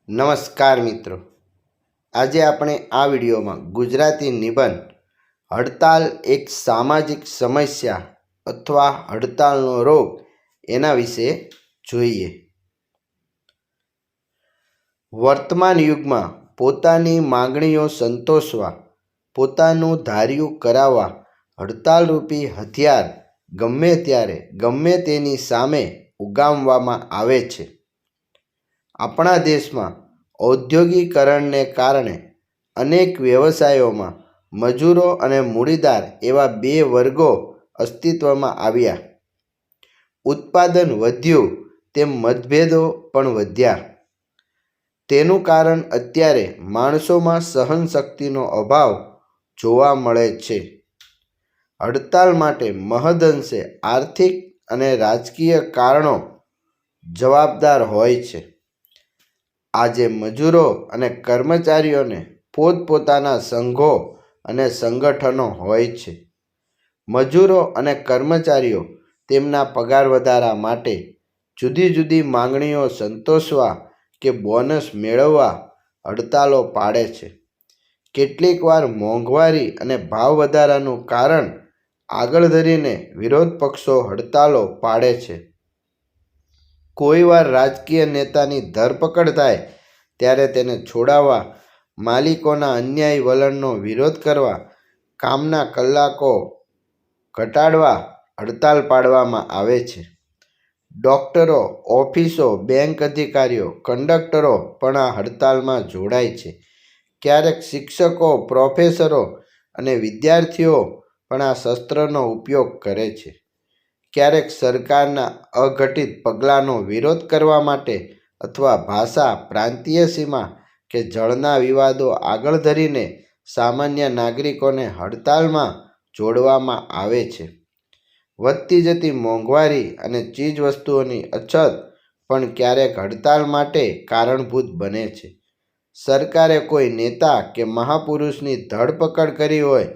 નમસ્કાર મિત્રો, આજે આપણે આ વિડીયોમાં ગુજરાતી નિબંધ હડતાલ એક સામાજિક સમસ્યા અથવા હડતાલનો રોગ એના વિશે જોઈએ. વર્તમાન યુગમાં પોતાની માંગણીઓ સંતોષવા, પોતાનું ધાર્યું કરાવવા હડતાલરૂપી હથિયાર ગમે ત્યારે ગમે તેની સામે ઉગામવામાં આવે છે. આપણા દેશમાં ઔદ્યોગિકરણને કારણે અનેક વ્યવસાયોમાં મજૂરો અને મૂડીદાર એવા બે વર્ગો અસ્તિત્વમાં આવ્યા. ઉત્પાદન વધ્યું તેમ મતભેદો પણ વધ્યા. તેનું કારણ અત્યારે માણસોમાં સહનશક્તિનો અભાવ જોવા મળે છે. હડતાલ માટે મહદઅંશે આર્થિક અને રાજકીય કારણો જવાબદાર હોય છે. આજે મજૂરો અને કર્મચારીઓને પોતપોતાના સંઘો અને સંગઠનો હોય છે. મજૂરો અને કર્મચારીઓ તેમના પગાર વધારા માટે, જુદી જુદી માંગણીઓ સંતોષવા કે બોનસ મેળવવા હડતાલો પાડે છે. કેટલીકવાર મોંઘવારી અને ભાવ વધારાનું કારણ આગળ ધરીને વિરોધ પક્ષો હડતાલો પાડે છે. કોઈવાર રાજકીય નેતાની ધરપકડ થાય ત્યારે તેને છોડાવવા, માલિકોના અન્યાયી વલણનો વિરોધ કરવા, કામના કલાકો ઘટાડવા હડતાલ પાડવામાં આવે છે. ડોક્ટરો, ઓફિસો, બેંક અધિકારીઓ, કંડક્ટરો પણ આ હડતાલમાં જોડાય છે. ક્યારેક શિક્ષકો, પ્રોફેસરો અને વિદ્યાર્થીઓ પણ આ શસ્ત્રનો ઉપયોગ કરે છે. ક્યારેક સરકારના અઘટિત પગલાંનો વિરોધ કરવા માટે અથવા ભાષા, પ્રાંતીય સીમા કે જળના વિવાદો આગળ ધરીને સામાન્ય નાગરિકોને હડતાલમાં જોડવામાં આવે છે. વધતી જતી મોંઘવારી અને ચીજવસ્તુઓની અછત પણ ક્યારેક હડતાલ માટે કારણભૂત બને છે. સરકારે કોઈ નેતા કે મહાપુરુષની ધરપકડ કરી હોય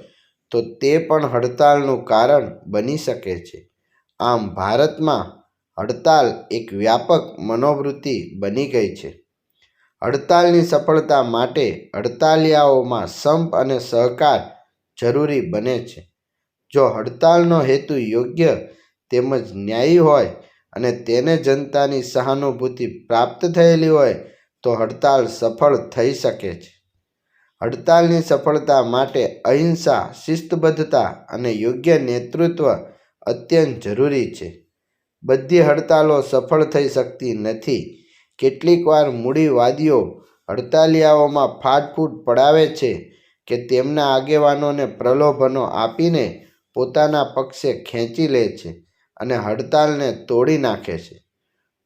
તો તે પણ હડતાલનું કારણ બની શકે છે. આમ ભારતમાં હડતાલ એક વ્યાપક મનોવૃત્તિ બની ગઈ છે. હડતાલની સફળતા માટે હડતાલિયાઓમાં સંપ અને સહકાર જરૂરી બને છે. જો હડતાલનો હેતુ યોગ્ય તેમજ ન્યાયી હોય અને તેને જનતાની સહાનુભૂતિ પ્રાપ્ત થયેલી હોય તો હડતાલ સફળ થઈ શકે છે. હડતાલની સફળતા માટે અહિંસા, શિસ્તબદ્ધતા અને યોગ્ય નેતૃત્વ અત્યંત જરૂરી છે. બધી હડતાલો સફળ થઈ શકતી નથી. કેટલીકવાર મૂડીવાદીઓ હડતાલિયાઓમાં ફાડફૂટ પડાવે છે કે તેમના આગેવાનોને પ્રલોભનો આપીને પોતાના પક્ષે ખેંચી લે છે અને હડતાલને તોડી નાખે છે.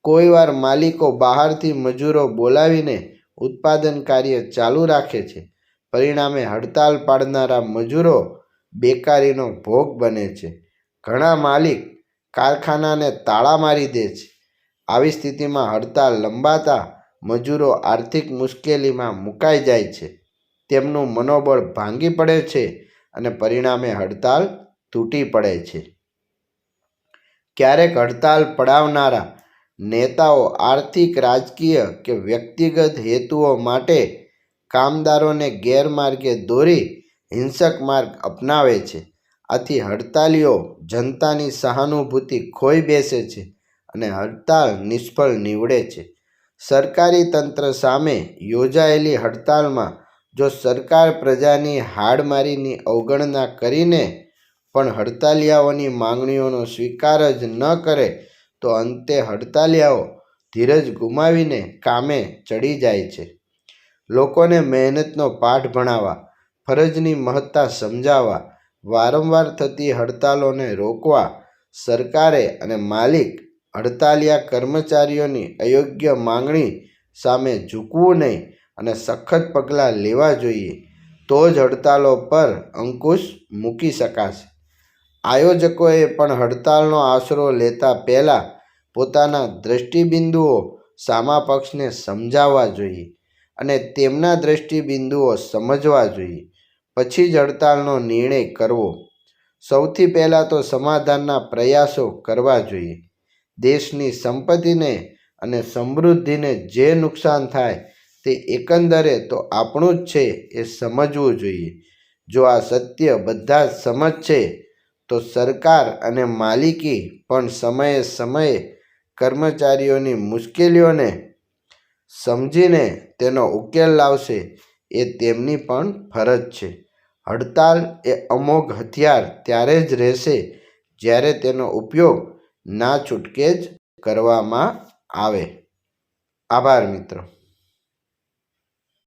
કોઈવાર માલિકો બહારથી મજૂરો બોલાવીને ઉત્પાદન કાર્ય ચાલુ રાખે છે. પરિણામે હડતાલ પાડનારા મજૂરો બેકારીનો ભોગ બને છે. ઘણા માલિક કારખાનાને તાળા મારી દે છે. આવી સ્થિતિમાં હડતાલ લંબાતા મજૂરો આર્થિક મુશ્કેલીમાં મુકાઈ જાય છે. તેમનું મનોબળ ભાંગી પડે છે અને પરિણામે હડતાલ તૂટી પડે છે. ક્યારેક હડતાલ પડાવનારા નેતાઓ આર્થિક, રાજકીય કે વ્યક્તિગત હેતુઓ માટે કામદારોને ગેરમાર્ગે દોરી હિંસક માર્ગ અપનાવે છે. આથી હડતાલીઓ જનતાની સહાનુભૂતિ ખોઈ બેસે છે અને હડતાલ નિષ્ફળ નીવડે છે. સરકારી તંત્ર સામે યોજાયેલી હડતાલમાં જો સરકાર પ્રજાની હાડમારીની અવગણના કરીને પણ હડતાલિયાઓની માંગણીઓનો સ્વીકાર જ ન કરે તો અંતે હડતાલિયાઓ ધીરજ ગુમાવીને કામે ચડી જાય છે. લોકોને મહેનતનો પાઠ ભણાવવા, ફરજની મહત્તા સમજાવવા, વારંવાર થતી હડતાલોને રોકવા સરકારે અને માલિક હડતાલિયા કર્મચારીઓની અયોગ્ય માંગણી સામે ઝૂકવું નહીં અને સખત પગલાં લેવા જોઈએ. તો જ હડતાલો પર અંકુશ મૂકી શકાશે. આયોજકોએ પણ હડતાલનો આશરો લેતા પહેલાં પોતાના દૃષ્ટિબિંદુઓ સામા પક્ષને સમજાવવા જોઈએ અને તેમના દૃષ્ટિબિંદુઓ સમજવા જોઈએ. પછી જ હડતાલનો નિર્ણય કરવો. સૌથી પહેલાં તો સમાધાનના પ્રયાસો કરવા જોઈએ. દેશની સંપત્તિને અને સમૃદ્ધિને જે નુકસાન થાય તે એકંદરે તો આપણું જ છે એ સમજવું જોઈએ. જો આ સત્ય બધા જ સમજશે તો સરકાર અને માલિકી પણ સમયે સમયે કર્મચારીઓની મુશ્કેલીઓને સમજીને તેનો ઉકેલ લાવશે. એ તેમની પણ ફરજ છે. હડતાલ એ અમોઘ હથિયાર ત્યારે જ રહેશે જ્યારે તેનો ઉપયોગ ના છૂટકે જ કરવામાં આવે. આભાર મિત્રો.